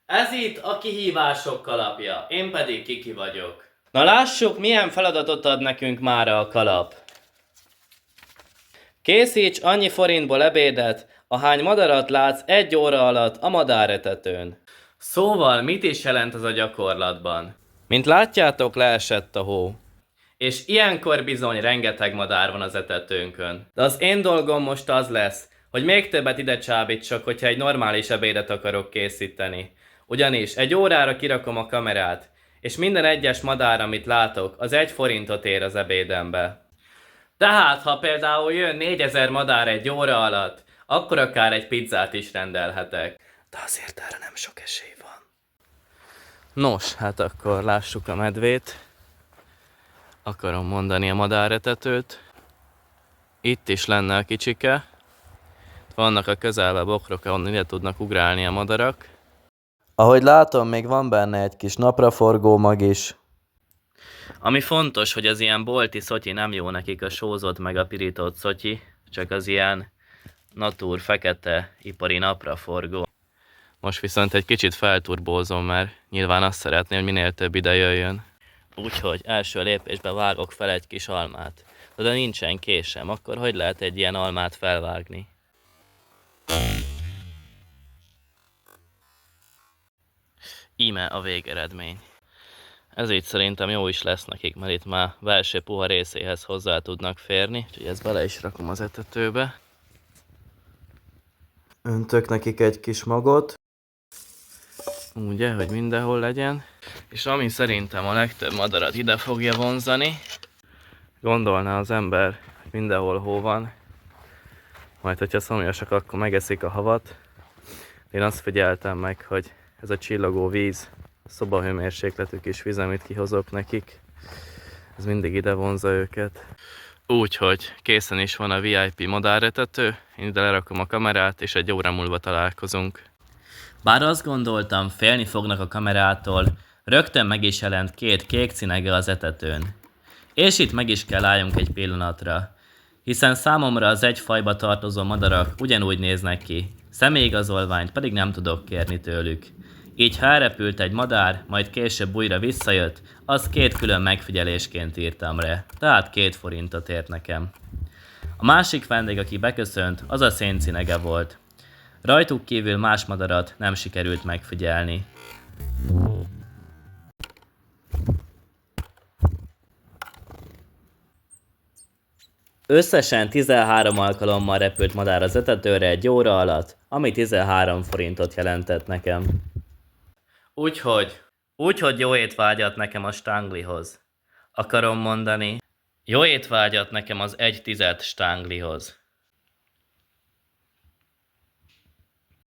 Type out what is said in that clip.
Ez itt a kihívások kalapja, én pedig Kiki vagyok. Na lássuk, milyen feladatot ad nekünk mára a kalap. Készíts annyi forintból ebédet, ahány madarat látsz 1 óra alatt a madáretetőn. Szóval mit is jelent ez a gyakorlatban? Mint látjátok, leesett a hó. És ilyenkor bizony rengeteg madár van az etetőnkön. De az én dolgom most az lesz, hogy még többet ide csábítsak, hogyha egy normális ebédet akarok készíteni. Ugyanis 1 órára kirakom a kamerát, és minden egyes madár, amit látok, az 1 forintot ér az ebédembe. Tehát, ha például jön 4000 madár 1 óra alatt, akkor akár egy pizzát is rendelhetek. De azért erre nem sok esély van. Nos, hát akkor lássuk a medvét. Akarom mondani a madáretetőt. Itt is lenne a kicsike. Vannak a közelben bokrok, ahonnan ide tudnak ugrálni a madarak. Ahogy látom, még van benne egy kis napraforgó mag is. Ami fontos, hogy az ilyen bolti szotyi nem jó nekik, a sózott meg a pirított szotyi, csak az ilyen natúr, fekete, ipari napraforgó. Most viszont egy kicsit felturbózom, mert nyilván azt szeretném, hogy minél több ide jöjjön. Úgyhogy első lépésben vágok fel egy kis almát. De nincsen késem, akkor hogy lehet egy ilyen almát felvágni? Íme a végeredmény. Ez így szerintem jó is lesz nekik, mert itt már belső puha részéhez hozzá tudnak férni, úgyhogy ezt bele is rakom az etetőbe. Öntök nekik egy kis magot. Ugye, hogy mindenhol legyen. És ami szerintem a legtöbb madarat ide fogja vonzani, gondolná az ember, hogy mindenhol hó van, majd hogyha szomjasak, akkor megeszik a havat. Én azt figyeltem meg, hogy ez a csillogó víz, szobahőmérsékletű kis víz, amit kihozok nekik, ez mindig ide vonza őket. Úgyhogy készen is van a VIP madáretető, én ide lerakom a kamerát, és 1 óra múlva találkozunk. Bár azt gondoltam, félni fognak a kamerától, rögtön meg is jelent 2 kék cinege az etetőn. És itt meg is kell álljunk egy pillanatra, hiszen számomra az egy fajba tartozó madarak ugyanúgy néznek ki, személyigazolványt pedig nem tudok kérni tőlük. Így ha elrepült egy madár, majd később újra visszajött, azt 2 külön megfigyelésként írtam rá, tehát 2 forintot ért nekem. A másik vendég, aki beköszönt, az a széncinege volt. Rajtuk kívül más madarat nem sikerült megfigyelni. Összesen 13 alkalommal repült madár az etetőre 1 óra alatt, ami 13 forintot jelentett nekem. Úgyhogy jó étvágyat nekem a stánglihoz. Akarom mondani, jó étvágyat nekem az 1/10 stánglihoz.